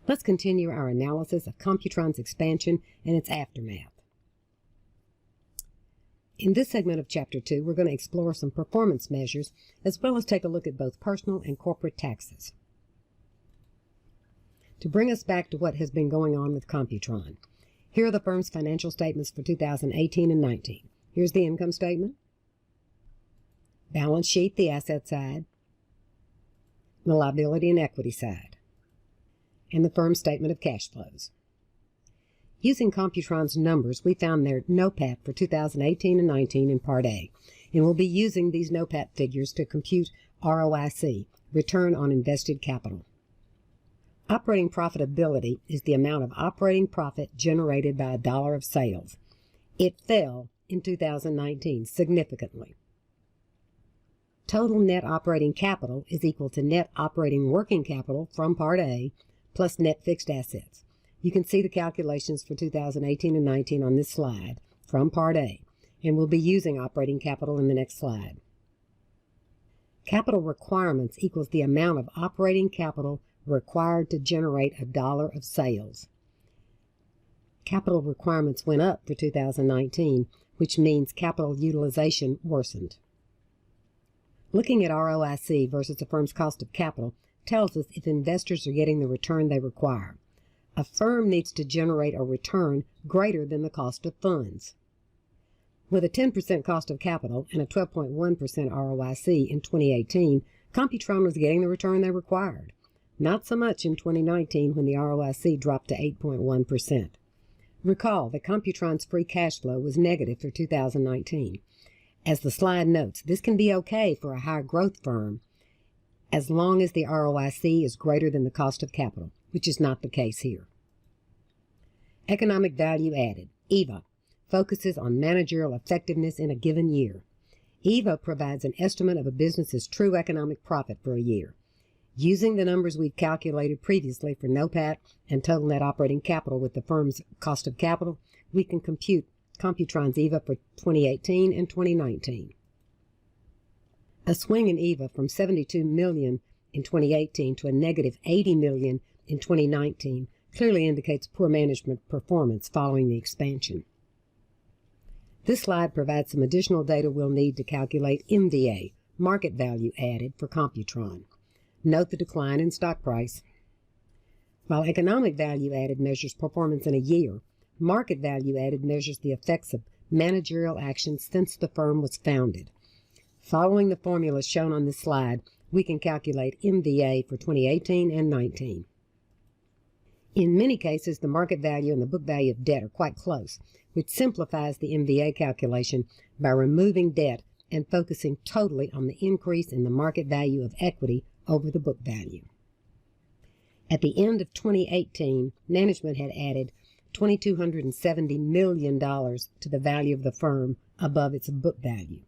Let's continue our analysis of Computron's expansion and its aftermath. In this segment of Chapter 2, we're going to explore some performance measures as well as take a look at both personal and corporate taxes. To bring us back to what has been going on with Computron, here are the firm's financial statements for 2018 and 19. Here's the income statement, balance sheet, the asset side, the liability and equity side, and the firm's statement of cash flows. Using Computron's numbers, we found their NOPAT for 2018 and 19 in Part A, and we'll be using these NOPAT figures to compute ROIC, return on invested capital. Operating profitability is the amount of operating profit generated by a dollar of sales. It fell in 2019 significantly. Total net operating capital is equal to net operating working capital from Part A plus net fixed assets. You can see the calculations for 2018 and 19 on this slide from Part A, and we'll be using operating capital in the next slide. Capital requirements equals the amount of operating capital required to generate a dollar of sales. Capital requirements went up for 2019, which means capital utilization worsened. Looking at ROIC versus the firm's cost of capital tells us if investors are getting the return they require. A firm needs to generate a return greater than the cost of funds. With a 10% cost of capital and a 12.1% ROIC in 2018, Computron was getting the return they required. Not so much in 2019 when the ROIC dropped to 8.1%. Recall that Computron's free cash flow was negative for 2019. As the slide notes, this can be okay for a high growth firm as long as the ROIC is greater than the cost of capital, which is not the case here. Economic value added, EVA, focuses on managerial effectiveness in a given year. EVA provides an estimate of a business's true economic profit for a year. Using the numbers we've calculated previously for NOPAT and total net operating capital with the firm's cost of capital, we can compute Computron's EVA for 2018 and 2019. A swing in EVA from $72 million in 2018 to a negative $80 million in 2019 clearly indicates poor management performance following the expansion. This slide provides some additional data we'll need to calculate MVA, market value added, for Computron. Note the decline in stock price. While economic value added measures performance in a year, market value added measures the effects of managerial actions since the firm was founded. Following the formula shown on this slide, we can calculate MVA for 2018 and 19. In many cases, the market value and the book value of debt are quite close, which simplifies the MVA calculation by removing debt and focusing totally on the increase in the market value of equity over the book value. At the end of 2018, management had added $2,270 million to the value of the firm above its book value.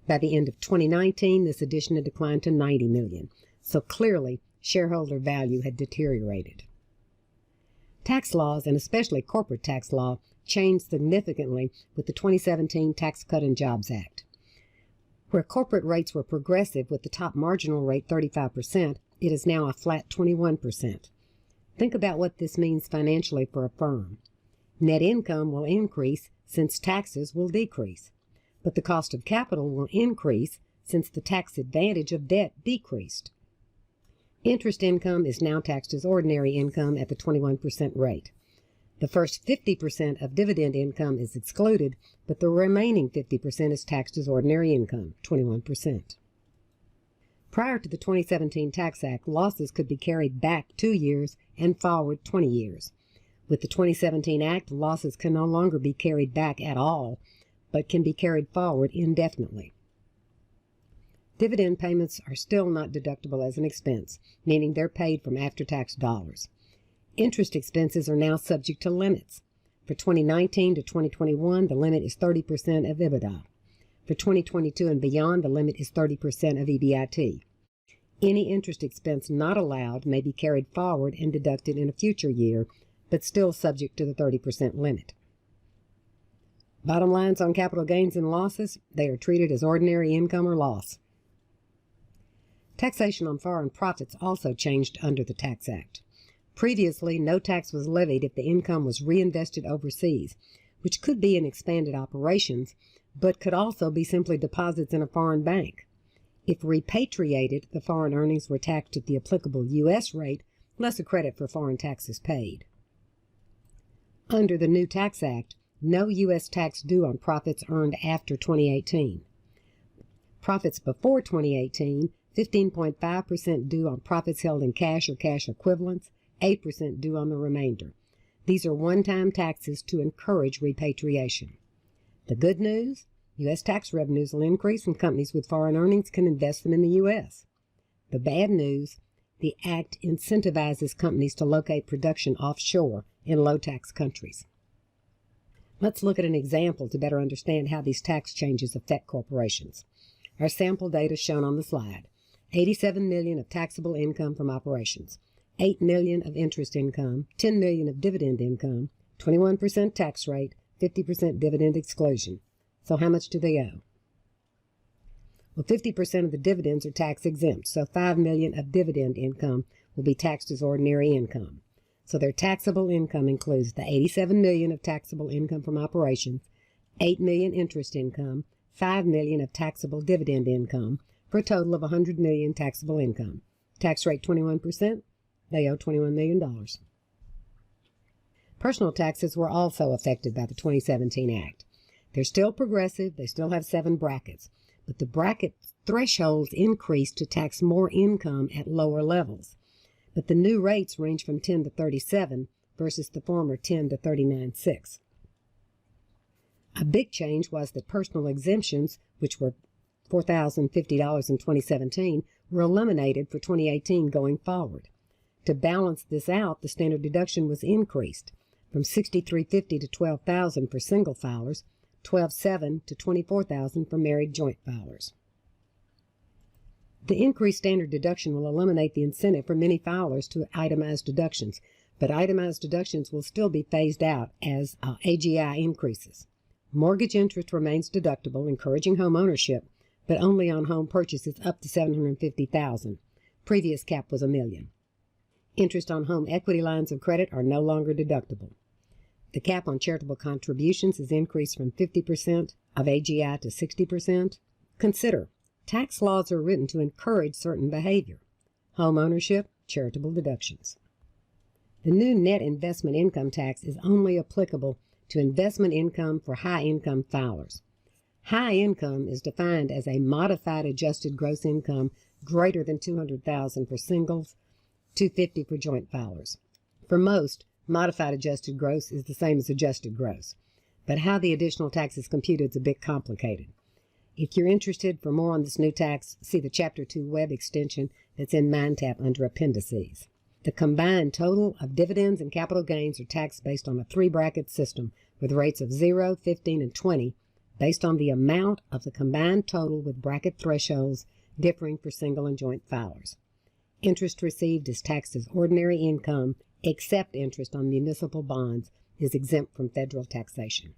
By the end of 2019, this addition had declined to $90 million, so clearly shareholder value had deteriorated. Tax laws, and especially corporate tax law, changed significantly with the 2017 Tax Cut and Jobs Act. Where corporate rates were progressive with the top marginal rate 35%, it is now a flat 21%. Think about what this means financially for a firm. Net income will increase since taxes will decrease, but the cost of capital will increase since the tax advantage of debt decreased. Interest income is now taxed as ordinary income at the 21% rate. The first 50% of dividend income is excluded, but the remaining 50% is taxed as ordinary income, 21%. Prior to the 2017 Tax Act, losses could be carried back 2 years and forward 20 years. With the 2017 Act, losses can no longer be carried back at all, but can be carried forward indefinitely. Dividend payments are still not deductible as an expense, meaning they're paid from after-tax dollars. Interest expenses are now subject to limits. For 2019 to 2021, the limit is 30% of EBITDA. For 2022 and beyond, the limit is 30% of EBIT. Any interest expense not allowed may be carried forward and deducted in a future year, but still subject to the 30% limit. Bottom lines on capital gains and losses, they are treated as ordinary income or loss. Taxation on foreign profits also changed under the Tax Act. Previously, no tax was levied if the income was reinvested overseas, which could be in expanded operations, but could also be simply deposits in a foreign bank. If repatriated, the foreign earnings were taxed at the applicable U.S. rate, less a credit for foreign taxes paid. Under the new Tax Act, no U.S. tax due on profits earned after 2018. Profits before 2018, 15.5% due on profits held in cash or cash equivalents, 8% due on the remainder. These are one-time taxes to encourage repatriation. The good news? U.S. tax revenues will increase and companies with foreign earnings can invest them in the U.S. The bad news? The Act incentivizes companies to locate production offshore in low-tax countries. Let's look at an example to better understand how these tax changes affect corporations. Our sample data shown on the slide. $87 million of taxable income from operations, $8 million of interest income, $10 million of dividend income, 21% tax rate, 50% dividend exclusion. So how much do they owe? Well, 50% of the dividends are tax exempt, so $5 million of dividend income will be taxed as ordinary income. So their taxable income includes the $87 million of taxable income from operations, $8 million interest income, $5 million of taxable dividend income, for a total of $100 million taxable income. Tax rate 21%, they owe $21 million. Personal taxes were also affected by the 2017 Act. They're still progressive, they still have 7 brackets, but the bracket thresholds increased to tax more income at lower levels. But the new rates range from 10 to 37 versus the former 10 to 39.6. A big change was that personal exemptions, which were $4,050 in 2017, were eliminated for 2018 going forward. To balance this out, the standard deduction was increased from $6,350 to $12,000 for single filers, $12,700 to $24,000 for married joint filers. The increased standard deduction will eliminate the incentive for many filers to itemize deductions, but itemized deductions will still be phased out as AGI increases. Mortgage interest remains deductible, encouraging home ownership, but only on home purchases up to $750,000. Previous cap was $1 million. Interest on home equity lines of credit are no longer deductible. The cap on charitable contributions is increased from 50% of AGI to 60%. Consider, tax laws are written to encourage certain behavior. Home ownership, charitable deductions. The new net investment income tax is only applicable to investment income for high-income filers. High income is defined as a modified adjusted gross income greater than $200,000 for singles, $250,000 for joint filers. For most, modified adjusted gross is the same as adjusted gross, but how the additional tax is computed is a bit complicated. If you're interested for more on this new tax, see the Chapter 2 web extension that's in MindTap under Appendices. The combined total of dividends and capital gains are taxed based on a 3-bracket system with rates of 0, 15, and 20, based on the amount of the combined total with bracket thresholds differing for single and joint filers. Interest received is taxed as ordinary income, except interest on municipal bonds is exempt from federal taxation.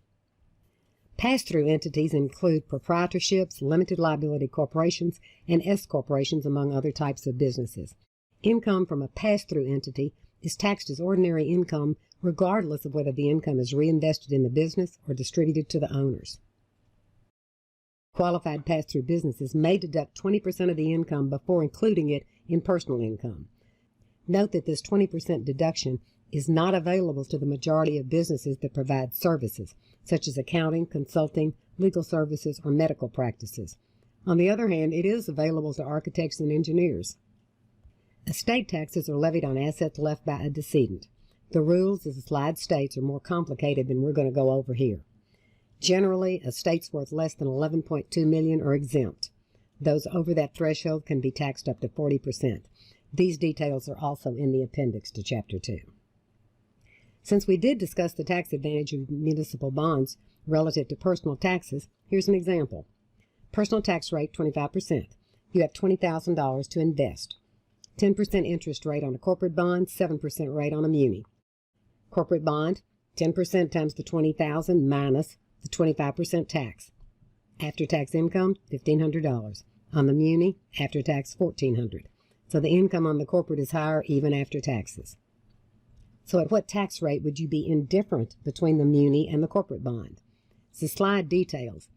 Pass-through entities include proprietorships, limited liability corporations, and S-corporations, among other types of businesses. Income from a pass-through entity is taxed as ordinary income regardless of whether the income is reinvested in the business or distributed to the owners. Qualified pass-through businesses may deduct 20% of the income before including it in personal income. Note that this 20% deduction is not available to the majority of businesses that provide services, such as accounting, consulting, legal services, or medical practices. On the other hand, it is available to architects and engineers. Estate taxes are levied on assets left by a decedent. The rules, as the slide states, are more complicated than we're going to go over here. Generally, estates worth less than $11.2 million are exempt. Those over that threshold can be taxed up to 40%. These details are also in the appendix to Chapter 2. Since we did discuss the tax advantage of municipal bonds relative to personal taxes, here's an example. Personal tax rate, 25%. You have $20,000 to invest. 10% interest rate on a corporate bond, 7% rate on a muni. Corporate bond, 10% times the $20,000 minus the 25% tax. After-tax income, $1,500. On the muni, after-tax, $1,400. So the income on the corporate is higher even after taxes. So at what tax rate would you be indifferent between the muni and the corporate bond? The slide details.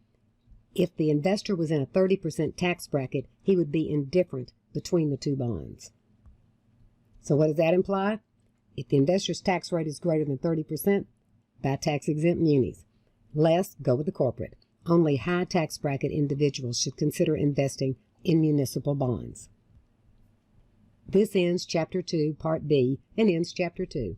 If the investor was in a 30% tax bracket, he would be indifferent between the two bonds. So what does that imply? If the investor's tax rate is greater than 30%, buy tax-exempt munis. Less, go with the corporate. Only high tax bracket individuals should consider investing in municipal bonds. This ends Chapter 2, Part B, and ends Chapter 2.